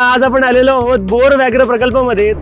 आज आपण आलेलो आहोत बोर व्याघ्र प्रकल्पामध्ये.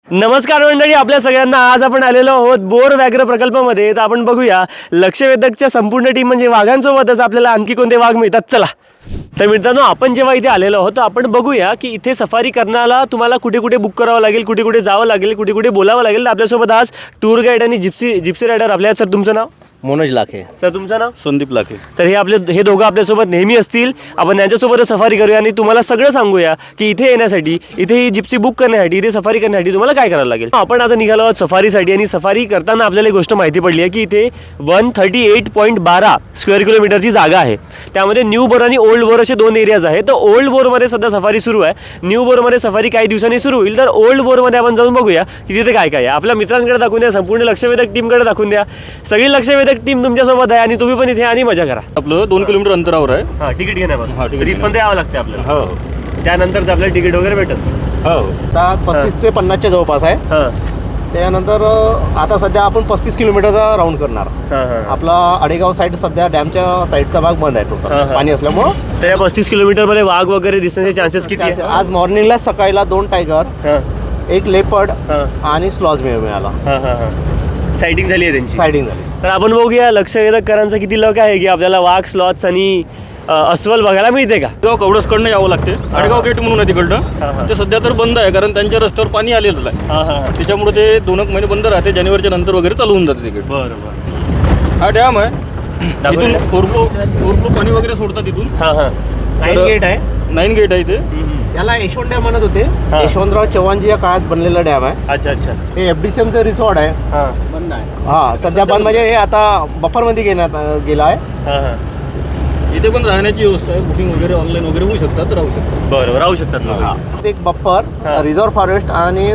नमस्कार मंडळी, आपल्या सगळ्यांना आज आपण आलेलो आहोत बोर व्याघ्र प्रकल्पामध्ये. तर आपण बघूया लक्षवेधकच्या संपूर्ण टीम म्हणजे वाघांसोबतच आपल्याला आणखी कोणते वाघ मिळतात. चला तर मित्रांनो, आपण जेव्हा इथे आलेलो आहोत आपण बघूया की इथे सफारी करण्याला तुम्हाला कुठे कुठे बुक करावं लागेल, कुठे कुठे जावं लागेल, कुठे कुठे बोलावं लागेल. तर आपल्यासोबत आज टूर गाईड आणि जिप्सी रायडर आपल्या. सर तुमचं नाव? मनोज लाखे. सर तुमचं नाव? संदीप लाखे. तर हे दोघं आपल्यासोबत नेहमी असतील. आपण यांच्यासोबतच सफारी करूया आणि तुम्हाला सगळं सांगूया की इथे येण्यासाठी, इथे ही जिप्सी बुक करण्यासाठी, इथे सफारी करण्यासाठी तुम्हाला काय करावं लागेल. आपण आता निघालो आहोत सफारीसाठी आणि सफारी करताना आपल्याला एक गोष्ट माहिती पडली आहे की इथे 138.12 स्क्वेअर किलोमीटरची जागा आहे. त्यामध्ये न्यू बोर आणि ओल्ड बोर असे दोन एरियाज आहेत. तर ओल्ड बोरमध्ये सध्या सफारी सुरू आहे, न्यू बोरमध्ये सफारी काही दिवसांनी सुरू होईल. तर ओल्ड बोरमध्ये आपण जाऊन बघूया की तिथे काय काय आहे. आपल्या मित्रांकडे दाखवून द्या, संपूर्ण लक्षवेधक टीमकडे दाखवून द्या. सगळी लक्षवेधक टीम तुमच्यासोबत आहे आणि तुम्ही पण इथे आणि मजा करा. आपलं 2 किलोमीटर अंतरावर आहे. हां, तिकीट घेण्यापासून हां, तिकीट इथपर्यंत यावं लागते आपल्याला. हो त्यानंतर आपल्याला तिकीट वगैरे भेटत. हो. आता 35 ते 50च्या जवळपास आहे. हां त्यानंतर आता सध्या आपण 35 किलोमीटरचा राऊंड करणार. हां हां. आपला आडेगाव साईड सध्या डॅमच्या साईडचा भाग बंद आहे हां, टोटल हां. पाणी असल्यामुळं. तर या 35 किलोमीटरमध्ये वाघ वगैरे दिसण्याचे चान्सेस किती आहे? आज मॉर्निंगला सकाळीला 2 टायगर, हां 1 लेपर्ड हां आणि स्लॉज मिळाला. हां हां हां. सायटिंग झाली आहे त्यांची. सायडिंग झाली. तर आपण बघूया लक्षवेधकरांचा किती लक आहे की आपल्याला वाघ, स्लॉथ्स आणि अस्वल बघायला मिळते का. गाव कवडसकडनं यावं लागते. आडेगाव गेट म्हणून आहे हां, तिकडनं. हां. ते सध्या तर बंद आहे कारण त्यांच्या रस्त्यावर पाणी आलेलं आहे. हां हां. त्याच्यामुळे ते 2 महिने बंद राहते. जानेवारीच्या नंतर वगैरे चालू होऊन जाते तिकीट. बरं बरं. हा डॅम आहे. इथून ओरफ्लो पाणी वगैरे सोडतात इथून. हां हां 9 गेट आहे. 9 गेट आहे इथे. याला यशवंत डॅम म्हणत होते. हां. यशवंतराव चव्हाणजी या काळात बनलेला डॅम आहे. अच्छा अच्छा. हे FDCMचं रिसॉर्ट आहे. हां बंद आहे. हा सध्या बंद म्हणजे हे आता बफरमध्ये गेला आहे. हां हां. इथे पण राहण्याची व्यवस्था आहे. बुकिंग वगैरे ऑनलाईन वगैरे होऊ शकतात, राहू शकतात. बरं राहू शकतात लोक. एक बफर, हां. रिझर्व्ह फॉरेस्ट आणि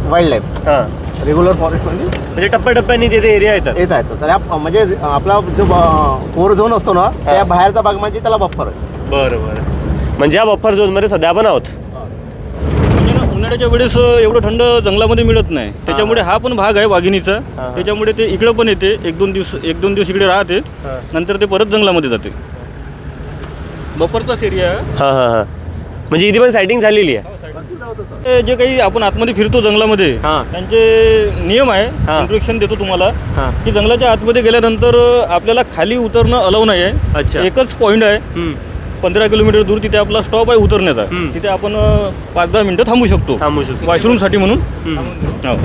वाईल्ड लाईफ. हां रेग्युलर फॉरेस्टमध्ये म्हणजे टप्प्याटप्प्याने तिथे एरिया येतात. येत आहेत. तर म्हणजे आपला जो कोर झोन असतो ना, त्या बाहेरचा भाग म्हणजे त्याला बफर आहे. बरं बरं. म्हणजे या बफर झोनमध्ये सध्या आपण आहोत. म्हणजे ना उन्हाळ्याच्या वेळेस एवढं थंड जंगलामध्ये मिळत नाही. त्याच्यामुळे हा पण भाग आहे वाघिणीचा. हां. त्याच्यामुळे ते इकडं पण येते. एक दोन दिवस इकडे राहते. हां. नंतर ते परत जंगलामध्ये जाते. बफरचाच एरिया आहे. हां हां हां. म्हणजे इथे पण सायटिंग झालेली आहे. ते जे काही आपण आतमध्ये फिरतो जंगलामध्ये, हां. त्यांचे नियम आहे. हां. इंस्ट्रक्शन देतो तुम्हाला हां. की जंगलाच्या आतमध्ये गेल्यानंतर आपल्याला खाली उतरणं अलाव नाही आहे. अच्छा. एकच पॉईंट आहे. 15 किलोमीटर दूर तिथे आपला स्टॉप आहे उतरण्याचा. तिथे आपण 5-10 मिनिटं थांबू शकतो वॉशरूमसाठी म्हणून. हो.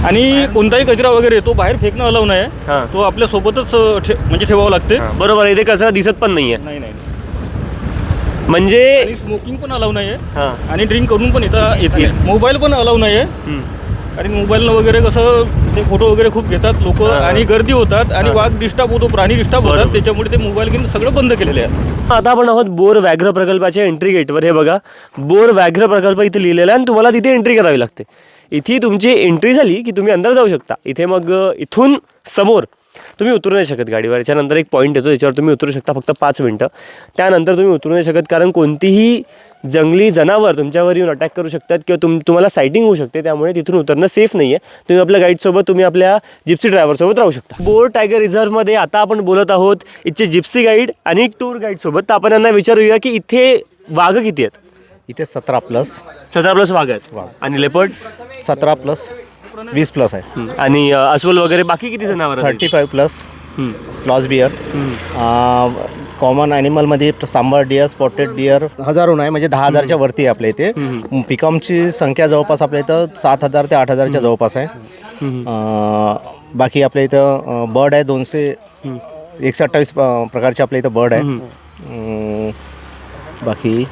आणि कोणताही कचरा वगैरे तो बाहेर फेकणं अलाव नाही हां. आहे. तो आपल्या सोबतच म्हणजे ठेवावं लागते. बरोबर. इथे कचरा दिसत पण नाहीये. नाही नाही. म्हणजे आणि स्मोकिंग पण अलाव नाही आहे. हां आणि ड्रिंक करून पण येत नाही. मोबाईल पण अलाव नाही आहे. आणि मोबाईलनं वगैरे कसं ते फोटो वगैरे खूप घेतात लोक हां. आणि गर्दी होतात आणि वाघ डिस्टर्ब होतो, प्राणी डिस्टर्ब बरोबर. होतात. त्याच्यामुळे ते मोबाईल घेऊन सगळं बंद केलेले आहे. आता आपण आहोत बोर व्याघ्र प्रकल्पाच्या एंट्री गेटवर. हे बघा, बोर व्याघ्र प्रकल्प इथे लिहिलेला आहे आणि तुम्हाला तिथे एंट्री करावी लागते. इथे तुमची एंट्री झाली की तुम्ही अंदर जाऊ शकता. इथे मग इथून समोर तुम्ही उतरू नाही शकत गाडीवर. याच्यानंतर एक पॉईंट येतो, त्याच्यावर तुम्ही उतरू शकता फक्त 5 मिनटं. त्यानंतर तुम्ही उतरू नाही शकत कारण कोणतीही जंगली जनावर तुमच्यावर येऊन अटॅक करू शकतात किंवा तुम्हाला सायटिंग होऊ शकते. त्यामुळे तिथून उतरणं सेफ नाही आहे. तुम्ही आपल्या गाईडसोबत, तुम्ही आपल्या जिप्सी ड्रायव्हरसोबत राहू शकता. बोर टायगर रिझर्वमध्ये आता आपण बोलत आहोत इथचे जिप्सी गाईड आणि टूर गाईडसोबत. तर आपण यांना विचारूया की इथे वाघ किती आहेत. इथे 17+. 17+ वाघ आहेत. आणि लेपर्ड 17+, 20+ आहे. आणि अस्वल वगैरे बाकी किती जनावर? 35+. Sloth bear. कॉमन ॲनिमलमध्ये सांबर डिअर, स्पॉटेड डिअर हजारो आहे, म्हणजे 10,000च्या वरती आहे आपल्या इथे. पिकॉमची संख्या जवळपास आपल्या इथं 7,000 ते 8,000च्या जवळपास आहे. बाकी आपल्या इथं बर्ड आहे 228 प्रकारचे आपल्या इथं बर्ड आहे. बाकी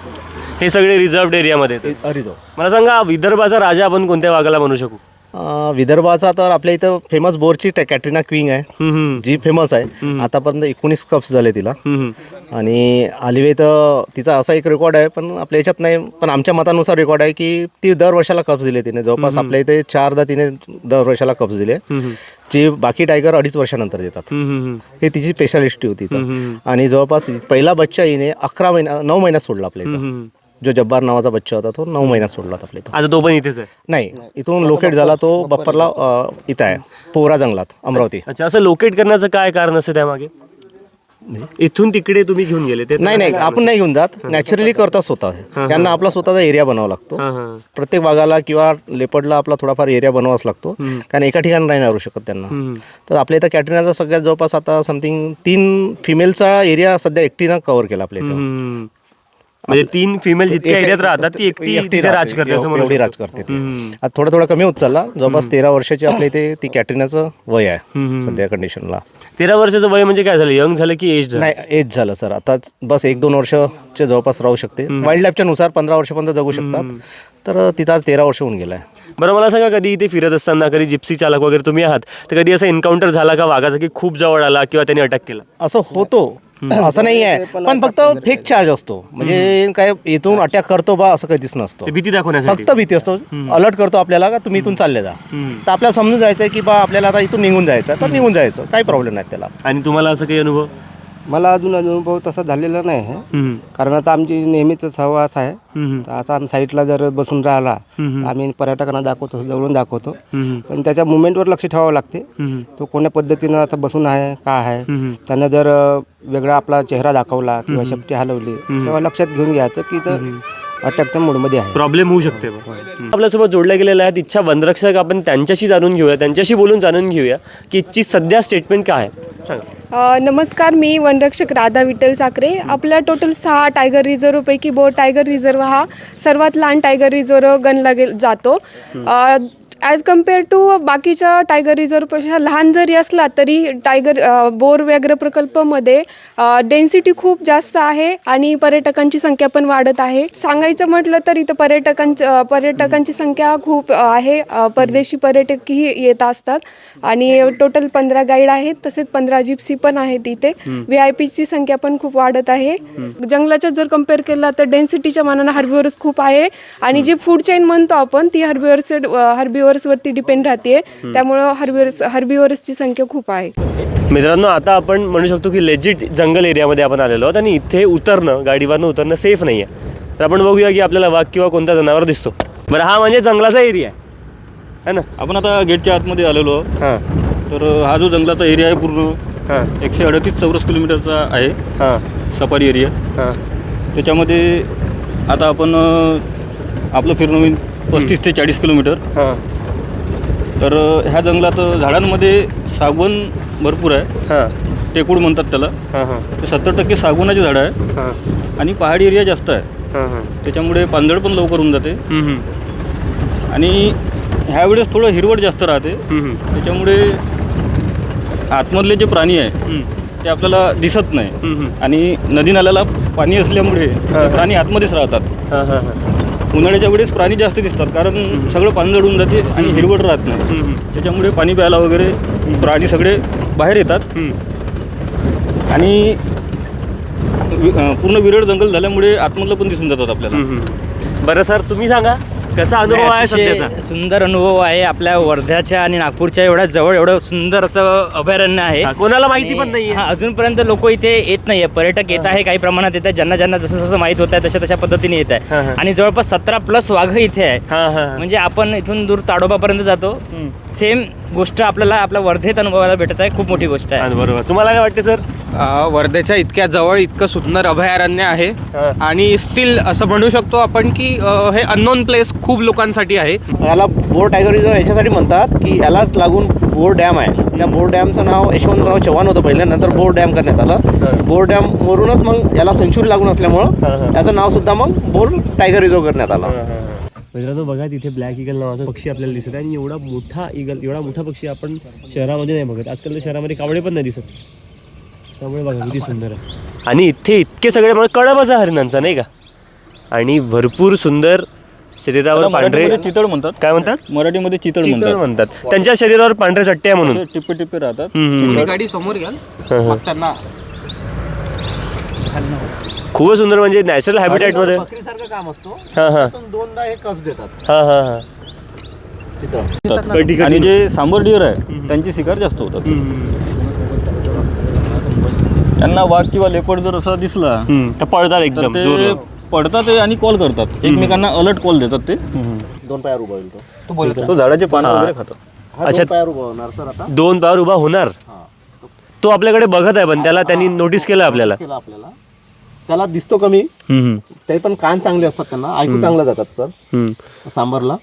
हे सगळे रिझर्व्ड एरियामध्ये येतात. रिझर्व. मला सांगा, विदर्भाचा राजा आपण कोणत्या वाघाला म्हणू शकू? विदर्भाचा तर आपल्या इथं फेमस बोरची कॅटरीना क्वीन आहे, जी फेमस आहे. आतापर्यंत 19 कप्स झाले तिला. आणि आलिवे तर तिचा असा एक रेकॉर्ड आहे, पण आपल्या याच्यात नाही, पण आमच्या मतानुसार रेकॉर्ड आहे की ती दर वर्षाला कप्स दिले तिने. जवळपास आपल्या इथे 4दा तिने दर वर्षाला कप्स दिले, जे बाकी टायगर 2.5 वर्षानंतर देतात. हे तिची स्पेशालिस्टी होती इथं. आणि जवळपास पहिला बच्चा हिने 9 महिन्यात सोडला आपल्या इथं. जो जब्बार नावाचा बच्चा होता तो 9 महिन्यात सोडला होता आपल्या इथं. आता तो पण इथेच आहे? नाही, इथून लोकेट झाला तो बप्परला, इथं आहे पोहरा जंगलात, अमरावती. अच्छा, असं लोकेट करण्याचं काय कारण असं त्यामागे? इथून तिकडे तुम्ही घेऊन गेले ते? नाही, आपण नाही घेऊन जात, नॅचरली करतात स्वतः. त्यांना आपला स्वतःचा एरिया बनावा लागतो. प्रत्येक वाघाला किंवा लेपर्डला आपला थोडाफार एरिया बनवावाच लागतो, कारण एका ठिकाणी नाही राहू शकत त्यांना. तर आपल्या इथं कॅटरीनाचा सगळ्यात जवळपास आता समथिंग 3 फिमेलचा एरिया सध्या एकटीनं कव्हर केला आपल्या इथं. म्हणजे 3 फिमेल जितक्या एरियात राहतात ती एकटी राज करते, असं म्हणू एवढी राज करते ती. आता थोडा कमी होत चालला. जवळपास 13 वर्षाची आपल्या इथे ती कॅटरीनाचं वय आहे सध्या कंडिशनला. 13 वर्षाचं वय म्हणजे काय झालं, यंग झालं की एज झालं? नाही, एज झालं सर. आता बस 1-2 वर्षाच्या जवळपास राहू शकते. वाईल्ड लाईफच्या नुसार 15 वर्षापर्यंत जगू शकतात. तर तिथं 13 वर्ष होऊन गेलं आहे. बरं, मला सांगा, कधी इथे फिरत असताना कधी जिप्सी चालक वगैरे तुम्ही आहात, तर कधी असं एन्काउंटर झाला का वाघाचा की खूप जवळ आला किंवा त्याने अटॅक केला? असं होतो, असं नाही आहे, पण फक्त फेक चार्ज असतो. म्हणजे काय इथून अटॅक करतो बा असं कधीच नसतं. ते भीती दाखवण्यासाठी? फक्त भीती असतो. अलर्ट करतो आपल्याला का तुम्ही इथून चालले जा. तर आपल्याला समजून जायचं की बा आपल्याला आता इथून निघून जायचं, तर निघून जायचं, काही प्रॉब्लेम नाही त्याला. आणि तुम्हाला असं काही अनुभव? मला अजून अनुभव तसा झालेला नाही आहे, कारण आता आमची नेहमीच सहवास आहे. तर आता आम्ही साईडला जर बसून राहिला तर आम्ही पर्यटकांना दाखवतो, जवळून दाखवतो. पण त्याच्या मुवमेंटवर लक्ष ठेवावं लागते. तो कोण्या पद्धतीनं आता बसून आहे, काय आहे. त्यानं जर वेगळा आपला चेहरा दाखवला किंवा शेपटी हलवली, तेव्हा लक्षात घेऊन घ्यायचं की तर अटॅकच्या मूडमध्ये आहे, प्रॉब्लेम होऊ शकते. आपल्यासोबत जोडल्या गेलेल्या आहेत इच्छा वनरक्षक. आपण त्यांच्याशी जाणून घेऊया, त्यांच्याशी बोलून जाणून घेऊया की इच्छी सध्या स्टेटमेंट काय आहे. सांगा. नमस्कार, मी वनरक्षक राधा विठ्ठल साखरे. आपल्या टोटल 6 टायगर रिझर्वपैकी बोर टायगर रिझर्व हा सर्वात लहान टायगर रिझर्व गणला जातो. ॲज कम्पेअर टू बाकीच्या टायगर रिझर्वपेक्षा लहान जरी असला तरी बोर व्याघ्र प्रकल्पामध्ये डेन्सिटी खूप जास्त आहे आणि पर्यटकांची संख्या पण वाढत आहे. सांगायचं म्हटलं तर इथं पर्यटकांची संख्या खूप आहे. परदेशी पर्यटकही येत असतात आणि टोटल 15 गाईड आहेत, तसेच 15 जिप्सी पण आहेत इथे. VIP ची संख्या पण खूप वाढत आहे. जंगलाच्या जर कम्पेअर केला तर डेन्सिटीच्या मानानं हर्बिव्हर्स खूप आहे आणि जी फूड चेन म्हणतो आपण ती हर्बिव्हर्सवरती डिपेंड राहते. त्यामुळं हर्बिव्हर्सची संख्या खूप आहे. मित्रांनो, आता आपण म्हणू शकतो की लेजिट जंगल एरियामध्ये आपण आलेलो आहोत आणि इथे गाडीवरनं उतरणं सेफ नाही आहे. तर आपण बघूया की आपल्याला वाघ किंवा कोणता जनावर दिसतो. बरं, हा म्हणजे जंगलाचा एरिया आहे ना? आपण आता गेटच्या आतमध्ये आलेलो आहोत. तर हा जो जंगलाचा एरिया आहे पूर्ण 138 चौरस किलोमीटरचा आहे सफारी एरिया. त्याच्यामध्ये आता आपण आपलं फिरणं होईल 35 ते 40 किलोमीटर. तर ह्या जंगलात झाडांमध्ये सागवन भरपूर आहे. टेकूड म्हणतात त्याला. ते 70% सागवनाची झाडं आहे आणि पहाडी एरिया जास्त आहे. त्याच्यामुळे पानझड पण लवकर होऊन जाते आणि ह्यावेळेस थोडं हिरवट जास्त राहते. त्याच्यामुळे आतमधले जे प्राणी आहे ते आपल्याला दिसत नाही आणि नदी नाल्याला पाणी असल्यामुळे प्राणी आतमध्येच राहतात. उन्हाळ्याच्या वेळेस प्राणी जास्त दिसतात, कारण सगळं पानझड होऊन जाते आणि हिरवट राहत नाही. त्याच्यामुळे पाणी प्यायला वगैरे प्राणी सगळे बाहेर येतात आणि पूर्ण विरळ जंगल झाल्यामुळे आतमधलं पण दिसून जातात आपल्याला. बरं सर, तुम्ही सांगा कसा अनुभव आहे सध्याचा? सुंदर अनुभव आहे. आपल्या वर्ध्याच्या आणि नागपूरच्या एवढ्या जवळ एवढं सुंदर असं अभयारण्य आहे. कोणाला माहिती पण नाही. अजूनपर्यंत लोक इथे येत नाहीये. पर्यटक येत आहे, काही प्रमाणात येत आहे. ज्यांना जसं जसं माहित होत आहे तशा पद्धतीने येत आहे आणि जवळपास 17+ वाघ इथे आहे. म्हणजे आपण इथून दूर ताडोबापर्यंत जातो, सेम गोष्ट आपल्याला आपल्या वर्धेत अनुभवायला भेटत आहे. खूप मोठी गोष्ट आहे. बरोबर. तुम्हाला काय वाटते सर? वर्धेच्या इतक्या जवळ इतकं सुंदर अभयारण्य आहे आणि स्टील असं म्हणू शकतो आपण की हे अननोन प्लेस खूप लोकांसाठी आहे. याला बोर टायगर रिझर्व याच्यासाठी म्हणतात की यालाच लागून बोर डॅम आहे. त्या बोर डॅमचं नाव यशवंतराव चव्हाण होतं पहिले, नंतर बोर डॅम करण्यात आलं. बोर डॅमवरूनच मग याला सेंच्युरी लागून असल्यामुळं याचं नाव सुद्धा मग बोर टायगर रिझर्व करण्यात आलं. मित्रांनो, बघा तिथे ब्लॅक इगल नावाचा पक्षी आपल्याला दिसत आहे आणि एवढा मोठा पक्षी आपण शहरामध्ये नाही बघत. आजकाल शहरामध्ये कावळे पण नाही दिसत. त्यामुळे बघा किती सुंदर आहे. आणि इथे इतके सगळे मला कळबच आहे हरिणांचा, नाही का? आणि भरपूर सुंदर शरीरावर त्याला पांढरे मराठीमध्ये चितळ म्हणतात. काय म्हणतात मराठीमध्ये चितळ चितळ म्हणतात. म्हणतात. त्यांच्या शरीरावर पांढरे चट्टे आहे म्हणून. टिप्पे टिप्पे राहतात. तुम्ही गाडी समोर घ्याल त्यांना खूपच सुंदर म्हणजे नॅचरल हॅबिटॅट मध्ये. बकरीसारखं काम असतो. हां हां पण दोनदा हे कप्स देतात. हां हां हां कटी आणि जे सांबर डिअर आहे त्यांची शिकार जास्त होतात. त्यांना वाघ किंवा लेपर्ड जर असा दिसला तर पळतात तर एकदम ते जोरात. पडतात आणि कॉल करतात एकमेकांना अलर्ट कॉल देतात. ते दोन पायावर उभा होईल तो. तो झाडाचे पानं वगैरे खातात. हा अच्छा. दोन पायावर उभा होणार सर आता. 2 पायावर उभा होणार. तो आपल्याकडे बघत आहे पण त्याला त्यांनी नोटीस केलं आपल्याला. केलं आपल्याला. त्याला दिसतो कमी तरी पण कान चांगले असतात त्यांना ऐकू चांगलं जातात सर. सांबरला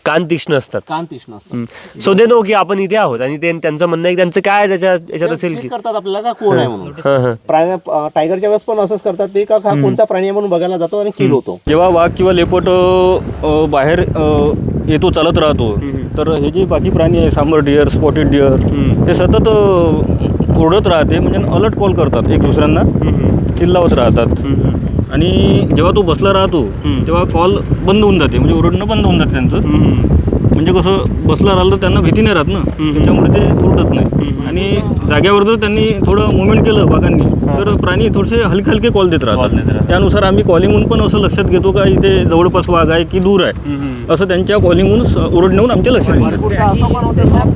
कान तीक्ष्ण असतात. कान तीक्ष्ण असतात. सो दे नो की आपण इथे आहोत आणि त्यांचं म्हणणं आहे की त्यांचं काय त्याच्या याच्यात असेल की check करतात आपल्याला का कोण आहे म्हणून. प्राणी टायगरच्या वेळेस पण असंच करतात ते का हा कोणता प्राणी आहे म्हणून बघायला जातो आणि किल होतो. जेव्हा वाघ किंवा लेपट बाहेर येतो चालत राहतो तर हे जे बाकी प्राणी आहे सांबर डिअर स्पॉटेड डिअर हे सतत ओरडत राहते म्हणजे अलर्ट कॉल करतात एक दुसऱ्यांना चिल्लावत राहतात. आणि जेव्हा तो बसला राहतो तेव्हा कॉल बंद होऊन जाते म्हणजे ओरडणं बंद होऊन जाते त्यांचं. म्हणजे कसं बसला राहिलं तर त्यांना भीती नाही राहत ना त्याच्यामुळे ते ओरडत नाही. आणि जाग्यावर जर त्यांनी थोडं मुवमेंट केलं वाघांनी तर प्राणी थोडेसे हलके हलके कॉल देत राहतात. त्यानुसार आम्ही कॉलिंगहून पण असं लक्षात घेतो का इथे जवळपास वाघ आहे की दूर आहे असं त्यांच्या कॉलिंगहून ओरडण्याहून आमच्या लक्षात येतं. भरपूरदा असं पण होते सर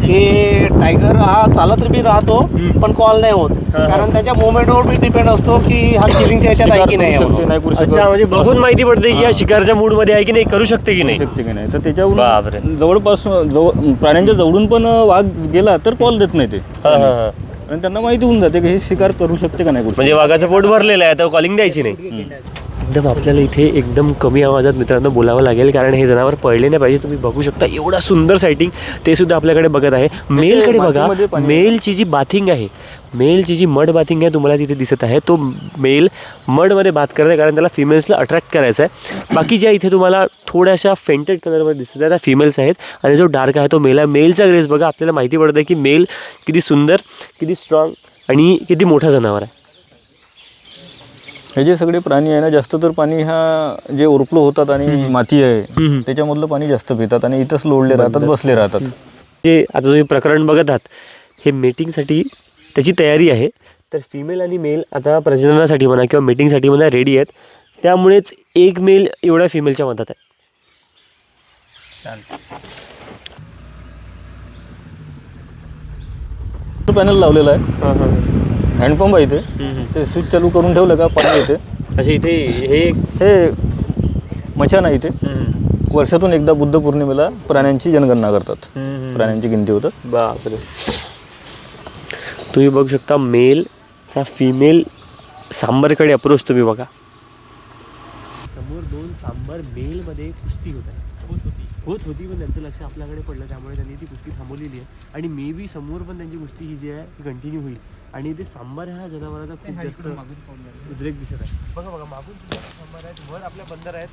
की टायगर हा चालत बी राहतो पण कॉल नाही होत कारण त्याच्या मुवमेंटवर बी डिपेंड असतो की हा किलिंगच्या याच्यात आहे की नाही शकते म्हणून. नाही करू शकत अच्छा म्हणजे बघून माहिती पडते की हा शिकारच्या मूड मध्ये आहे की नाही करू शकते की नाही. शकते की नाही तर बापरे. त्याच्यावरून जवळपास प्राण्यांच्या जवळून पण वाघ गेला तर कॉल देत नाही ते. आणि त्यांना माहिती होऊन जाते की हे शिकार करू शकते का नाही करू म्हणजे वाघाचं पोट भरलेलं आहे तर कॉलिंग द्यायची नाही. एकदम आपल्याला इथे एकदम कमी आवाजात मित्रांनो बोलावं लागेल कारण हे जनावर पळले नाही पाहिजे. तुम्ही बघू शकता एवढा सुंदर सायटिंग ते सुद्धा आपल्याकडे बघत आहे. मेलकडे बघा मेलची जी बाथिंग आहे मेलची जी मड बाथिंग आहे तुम्हाला तिथे दिसत आहे तो मेल मडमध्ये बाथ करत आहे कारण त्याला फिमेल्सला अट्रॅक्ट करायचं आहे. बाकी ज्या इथे तुम्हाला थोड्याशा फेंटेड कलरमध्ये दिसत आहे त्या फिमेल्स आहेत आणि जो डार्क आहे तो मेल आहे. मेलचा ग्रेस बघा आपल्याला माहिती पडतं आहे की मेल किती सुंदर किती स्ट्रॉंग आणि किती मोठा जनावर आहे. हे जे सगळे प्राणी आहे ना जास्त तर पाणी हा जे ओरफ्लो होतात आणि माती आहे त्याच्यामधलं पाणी जास्त पितात आणि इथंच लोळले राहतात बसले राहतात. जे आता तुम्ही प्रकरण बघत आहात हे मेटिंगसाठी त्याची तयारी आहे. तर फिमेल आणि मेल आता प्रजननासाठी म्हणा किंवा मेटिंगसाठी म्हणा रेडी आहेत. त्यामुळेच एक मेल एवढ्या फिमेलच्या मधात आहे. पॅनल लावलेला आहे हँडपंप आहे इथे. ते स्विच चालू करून ठेवलं का पाणी येते. असे इथे हे मचान आहे इथे. वर्षातून एकदा बुद्ध पौर्णिमेला प्राण्यांची जनगणना करतात. प्राण्यांची गिनती होतात. बापरे तुम्ही बघू शकता मेलचा फिमेल सांबरकडे अप्रोच तुम्ही बघा. समोर 2 सांबर मेलमध्ये कुस्ती होत होती पण त्यांचं लक्ष आपल्याकडे पडलं त्यामुळे त्यांनी ती कुस्ती थांबवलेली आहे. आणि मे बी समोर पण त्यांची कुस्ती ही जी आहे ती कंटिन्यू होईल. आणि ते सांबार ह्या जनावराचा खूप जास्त उद्रेक दिसत आहे. बघा मागून सांबार आहेत वर आपल्या बंदर आहेत.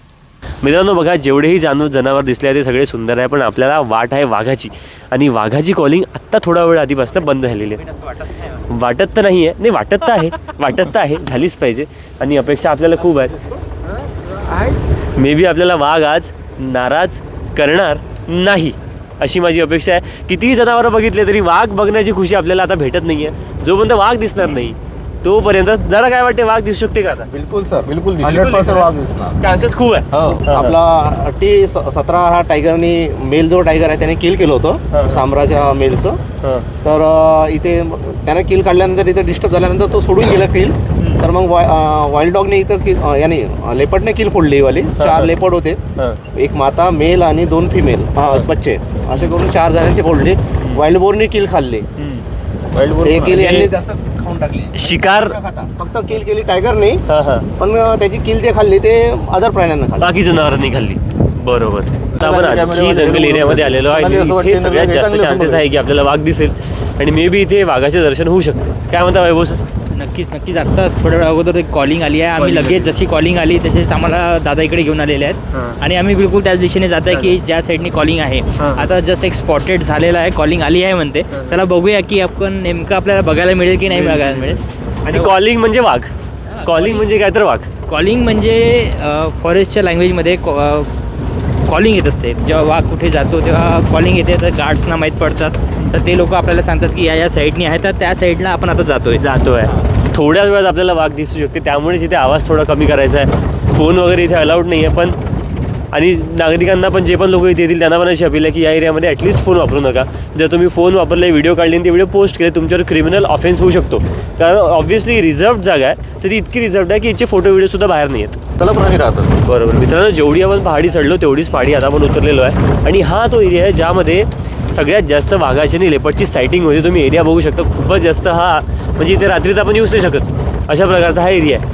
मित्रांनो बघा जेवढेही जनावर दिसले आहे ते सगळे सुंदर आहे पण आपल्याला वाट आहे वाघाची. आणि वाघाची कॉलिंग आत्ता थोडा वेळ आधीपासून बंद झालेली आहे. वाटत तर नाही आहे नाही वाटत तर आहे झालीच पाहिजे आणि अपेक्षा आपल्याला खूप आहेत. मे बी आपल्याला वाघ आज नाराज करणार नाही अशी माझी अपेक्षा आहे. कितीही जनावरं बघितले तरी वाघ बघण्याची खुशी आपल्याला आता भेटत नाही आहे. जोपर्यंत वाघ दिसणार नाही तोपर्यंत जरा काय वाटते वाघ दिसू शकते का आता. बिलकुल सर बिलकुल 100% वाघ दिसणार. चान्सेस खूप आहे. आपला T17 हा टायगरनी मेल जो टायगर आहे त्याने किल केलं होतं सांबराच्या मेलचं. तर इथे त्याने किल काढल्यानंतर इथे डिस्टर्ब झाल्यानंतर तो सोडून गेला किल. तर मग वाईल्ड डॉगने इथं याने लेपर्डने किल फोडली वाली. 4 लेपर्ड होते एक माता मेल आणि 2 फिमेल बच्चे असे करून 4 जणांची फोडली. वाईल्ड बोरने किल खाल्ली. ते किल यांनी जास्त खाऊन टाकली. शिकार फक्त किल केली टायगरने पण त्याची किल जे खाल्ली ते अदर प्राण्यांना खाल्ली. बाकी जनावरांनी खाल्ली. बरोबर. आता आपण आणखी जंगल एरियामध्ये आलेलो आहे आणि इथे सगळ्यात जास्त चान्सेस आहे की आपल्याला वाघ दिसेल आणि मे बी इथे वाघाचे दर्शन होऊ शकते. काय म्हणता वैभव सर. नक्कीच आत्ताच थोड्या वेळा अगोदर एक कॉलिंग आली आहे. आम्ही लगेच जशी कॉलिंग आली तसेच आम्हाला दादा इकडे घेऊन आलेले आहेत आणि आम्ही बिलकुल त्याच दिशेने जात आहे की ज्या साईडनी कॉलिंग आहे. आता जस्ट एक स्पॉटेड झालेला आहे कॉलिंग आली आहे म्हणते. चला बघूया की आपण नेमकं आपल्याला बघायला मिळेल की नाही बघायला मिळेल. आणि कॉलिंग म्हणजे वाघ. कॉलिंग म्हणजे काय तर वाघ. कॉलिंग म्हणजे फॉरेस्टच्या लँग्वेजमध्ये कॉलिंग येत असते. जेव्हा वाघ कुठे जातो तेव्हा कॉलिंग येते, तर गार्ड्सना माहीत पडतात, तर ते लोक आपल्याला सांगतात की या साईडनी आहे, तर त्या साईडला आपण आता जातोय. थोड्याच वेळात आपल्याला वाघ दिसू शकते, त्यामुळेच इथे आवाज थोडा कमी करायचा आहे. फोन वगैरे इथे अलाउड नाही आहे. पण आणि नागरिकांना पण, जे पण लोक इथे येतील त्यांना पण अशी अपील आहे की या एरियामध्ये ॲटलिस्ट फोन वापरू नका. जर तुम्ही फोन वापरले, व्हिडिओ काढले आणि ते व्हिडिओ पोस्ट केले, तुमच्यावर क्रिमिनल ऑफेन्स होऊ शकतो. कारण ऑब्व्हियसली रिझर्व्ड जागा आहे, तर ती इतकी रिझर्व्ड आहे की इथे फोटो व्हिडिओसुद्धा बाहेर नाही आहेत. त्याला प्राणी राहतात. बरोबर मित्रांनो, जेवढी आपण पहाडी चढलो तेवढीच पहाडी आता आपण उतरलेलो आहे. आणि हा तो एरिया आहे ज्यामध्ये सगळ्यात जास्त वाघाची आणि लेपर्डची सायटिंग होते. तुम्ही एरिया बघू शकता, खूपच जास्त. हा म्हणजे इथे रात्रीत आपण येऊच नाही शकत, अशा प्रकारचा हा एरिया आहे.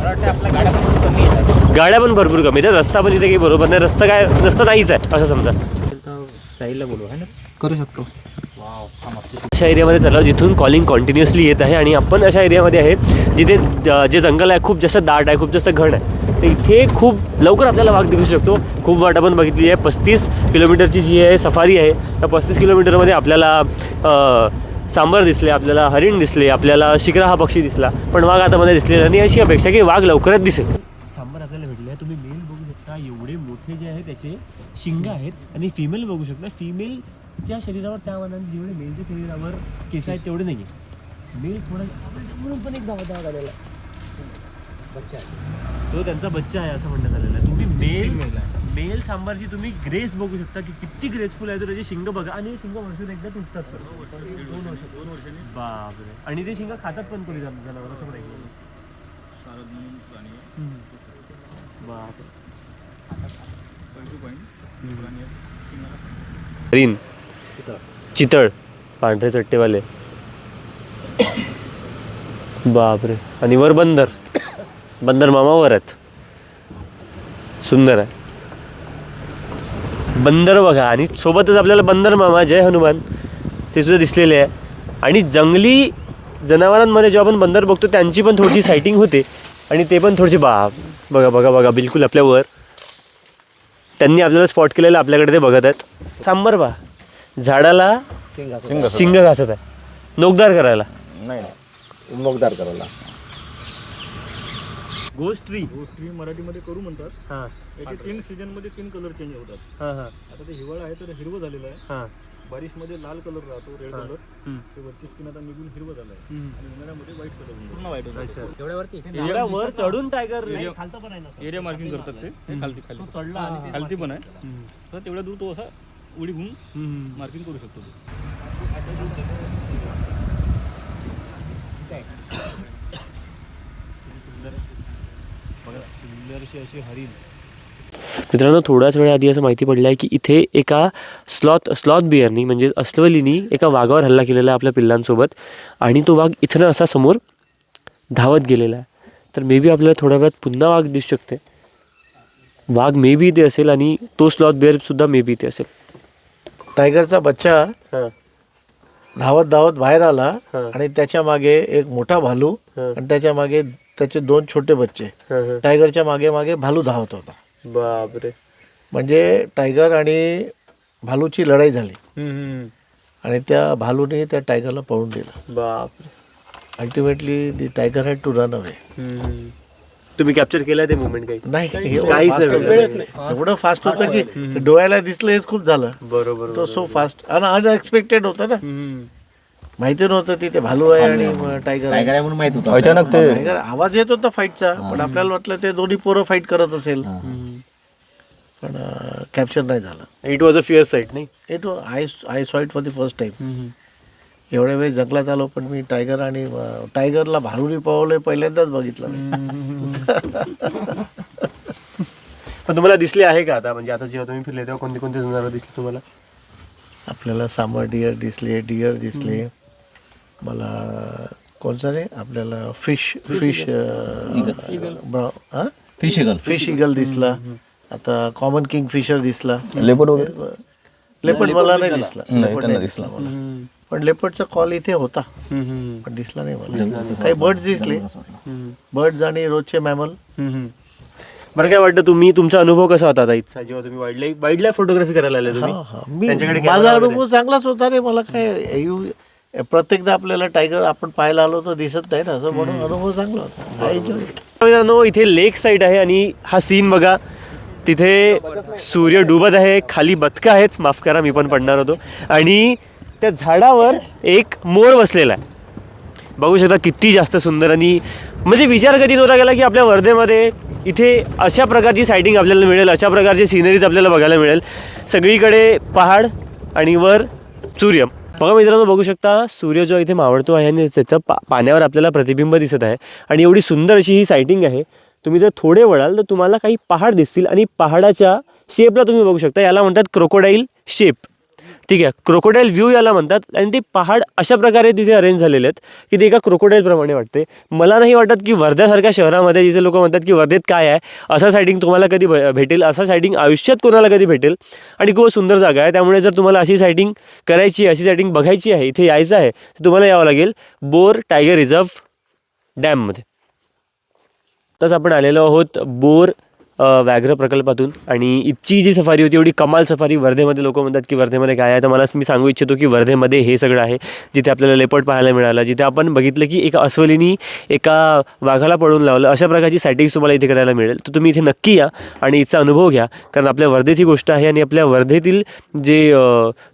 गाड्या पण भरपूर कमी आहेत. रस्ता पण इथे काही बरोबर नाही, रस्ता नाहीच आहे असं समजा. साईडला बोलू आहे ना, करू शकतो. अशा एरियामध्ये चाललो जिथून कॉलिंग कंटिन्युअसली येत आहे. आणि आपण अशा एरियामध्ये आहे जिथे जे जंगल आहे खूप जास्त दाट आहे, खूप जास्त घन आहे. तर इथे खूप लवकर आपल्याला वाघ दिसू शकतो. खूप वाट आपण बघितली आहे. 35 किलोमीटरची जी आहे सफारी आहे, त्या 35 किलोमीटरमध्ये आपल्याला सांबर दिसले, आपल्याला हरिण दिसले, आपल्याला शिकरा हा पक्षी दिसला, पण वाघ आता मध्ये दिसलेला नाही. अशी अपेक्षा की वाघ लवकरच दिसेल. सांबर आपल्याला भेटले आहे. तुम्ही मेल बघू शकता, एवढे मोठे जे आहे त्याचे शिंग आहेत. आणि फिमेल बघू शकता, फिमेलच्या शरीरावर त्या मानाने जेवढे मेलच्या शरीरावर केस आहेत तेवढे नाही आहे. मेल थोडा म्हणून पण एक धावा आलेला बच्चा आहे, तो त्यांचा बच्चा आहे असं म्हणण्यात आलेलं आहे. तुम्ही मेल सांबारची तुम्ही ग्रेस बघू शकता की किती ग्रेसफुल आहे. तो त्याचे शिंग बघा, आणि हे शिंग वर्षात एकदा तुटतात. 2 वर्षांनी. बापरे. आणि ते शिंग खातात पण कोणी जनावर असं पण ऐकलं. बापरे. हरिण, चितळ, पांढरे चट्टेवाले, बापरे. आणि वर बंदर मामावर आहेत. सुंदर आहे बंदर बघा. आणि सोबतच आपल्याला बंदर मामा, जय हनुमान, ते सुद्धा दिसलेले आहे. आणि जंगली जनावरांमध्ये जेव्हा आपण बंदर बघतो त्यांची पण थोडीशी सायटिंग होते. आणि ते पण थोडीशी बघा बिलकुल आपल्यावर त्यांनी आपल्याला स्पॉट केलेलं आपल्याकडे ते बघत आहेत. सांबर बा झाडाला शिंग घासत आहे, नोकदार करायला. नाही नोकदार करायला. गोस्ट ट्री मराठीमध्ये करू म्हणतात. हां, याचे 3 सीझनमध्ये 3 कलर चेंज होतात. हां. आता ते हिवाळा आहे तर हिरवं झालेलं आहे. हां. बारिशमध्ये लाल कलर राहतो, रेड कलर. ते वरची स्किन आता निघून हिरवं झालं आहे. आणि उन्हाळ्यामध्ये व्हाईट कलर पूर्ण व्हाईट होतं. अच्छा. एवढ्यावरती एवढ्या वर चढून टायगर एरिया मार्किंग करतात ते. खालती चढला आणि खालती पण आहे. तर तेवढ्या दूर तो असा उडी घेऊन मार्किंग करू शकतो. अशी हरिण. मित्रांनो, थोड्याच वेळा आधी असं माहिती पडलं आहे की इथे एका स्लॉथ बिअरनी म्हणजे अस्वलीनी एका वाघावर हल्ला केलेला आहे आपल्या पिल्लांसोबत. आणि तो वाघ इथनं असा समोर धावत गेलेला आहे. तर मे बी आपल्याला थोड्या वेळात पुन्हा वाघ दिसू शकते. वाघ मे बी इथे असेल आणि तो स्लॉथ बिअरसुद्धा मे बी इथे असेल. टायगरचा बच्चा धावत बाहेर आला आणि त्याच्या मागे एक मोठा भालू आणि त्याच्या मागे त्याचे 2 छोटे बच्चे. टायगरच्या मागे भालू धावत होता. बापरे. म्हणजे टायगर आणि भालूची लढाई झाली आणि त्या भालूने त्या टायगरला पळून दिलं. बापरे. Ultimately the tiger had to run away. तुम्ही कॅप्चर केलं ते मुवमेंट काही? नाही, काहीच एवढं फास्ट होतं की डोळ्याला दिसलं हेच खूप झालं. बरोबर. तो सो फास्ट आणि अनएक्सपेक्टेड होतं ना. माहिती नव्हतं तिथे भालू आहे आणि टायगर आहे म्हणून माहित होतं. अचानक ते टायगर आवाज येत होता फाईटचा, पण आपल्याला वाटलं ते दोन्ही पोरं फाईट करत असेल, पण कॅप्चर नाही झालं. It was a fear sight नाही. It I saw it for the first time. एवढ्या वेळ जंगलात आलो पण मी टायगरला भालूनी पळवलंय पहिल्यांदाच बघितलं मी. पण तुम्हाला दिसले आहे का आता, म्हणजे आता जेव्हा तुम्ही फिरले तेव्हा कोणते कोणते जनावर दिसले तुम्हाला? आपल्याला सांबर डिअर दिसले, मला कोणचा रे आपल्याला फिश इगल दिसला. आता कॉमन किंग फिशर दिसला. लेपर्ड मला नाही दिसला. पण लेपर्डचा कॉल इथे होता पण दिसला नाही मला. काही बर्ड्स दिसले, बर्ड्स आणि रोजचे मॅमल. बरं, काय वाटतं तुमचा अनुभव कसा होता इथचा जेव्हा तुम्ही वाईल्ड लाईफ फोटोग्राफी करायला आले तुम्ही? माझा अनुभव चांगलाच होता रे. मला काय प्रत्येकदा आपल्याला टायगर आपण पाहायला आलो तर दिसत नाही ना, असं म्हणून अनुभव चांगला होता. मित्रांनो इथे लेक साईड आहे आणि हा सीन बघा, तिथे सूर्य डुबत आहे, खाली बदकं आहेत, माफ करा मी पण पडणार होतो, आणि त्या झाडावर एक मोर बसलेला आहे. बघू शकता किती जास्त सुंदर. आणि म्हणजे विचार कधी नव्हता गेला की आपल्या वर्धेमध्ये इथे अशा प्रकारची सायटिंग आपल्याला मिळेल, अशा प्रकारची सिनरीज आपल्याला बघायला मिळेल. सगळीकडे पहाड आणि वर सूर्य. बघा मित्रांनो, बघू शकता सूर्य जो इथे मावळतो आहे आणि त्याचं पाण्यावर आपल्याला प्रतिबिंब दिसत आहे. आणि एवढी सुंदर अशी ही सायटिंग आहे. तुम्ही जर थोडे वळाल तर तुम्हाला काही पहाड दिसतील आणि पहाडाच्या शेपला तुम्ही बघू शकता, याला म्हणतात क्रोकोडाईल शेप. ठीक आहे, क्रोकोडाईल व्ह्यू याला म्हणतात. आणि ते पहाड अशा प्रकारे तिथे अरेंज झालेले आहेत की ते एका क्रोकोडाईलप्रमाणे वाटते. मला नाही वाटत की वर्ध्यासारख्या शहरामध्ये जिथे लोक म्हणतात की वर्धेत काय आहे, असा सायटिंग तुम्हाला कधी भेटेल, असा सायटिंग आयुष्यात कोणाला कधी भेटेल. आणि खूप सुंदर जागा आहे. त्यामुळे जर तुम्हाला अशी सायटिंग करायची, अशी सायटिंग बघायची आहे, इथे यायचं आहे, तर तुम्हाला यावं लागेल बोर टायगर रिझर्व्ह डॅममध्ये. तसं आपण आलेलो आहोत बोर व्याघ्र प्रकल्पातून. आणि इथची जी सफारी होती एवढी कमाल सफारी. वर्धेमध्ये लोक म्हणतात की वर्धेमध्ये काय आहे, तर मला मी सांगू इच्छितो की वर्धेमध्ये हे सगळं आहे. जिथे आपल्याला लेपर्ड पाहायला मिळालं, जिथे आपण बघितलं की एका अस्वलीनी एका वाघाला पळून लावलं, अशा प्रकारची सायटिंग्स तुम्हाला इथे करायला मिळेल. तर तुम्ही इथे नक्की या आणि इथचा अनुभव घ्या, कारण आपल्या वर्धेची गोष्ट आहे आणि आपल्या वर्धेतील जे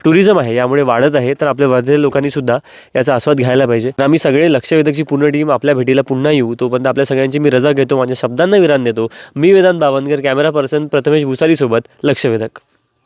टुरिझम आहे यामुळे वाढत आहे. तर आपल्या वर्धेतील लोकांनीसुद्धा याचा आस्वाद घ्यायला पाहिजे. आम्ही सगळे लक्षवेधकची पूर्ण टीम आपल्या भेटीला पुन्हा येऊ. तोपर्यंत आपल्या सगळ्यांची मी रजा घेतो, माझ्या शब्दांना विराम देतो. मी वेदांत बावनकर, कॅमेरा पर्सन प्रथमेश भुसारीसोबत लक्षवेधक.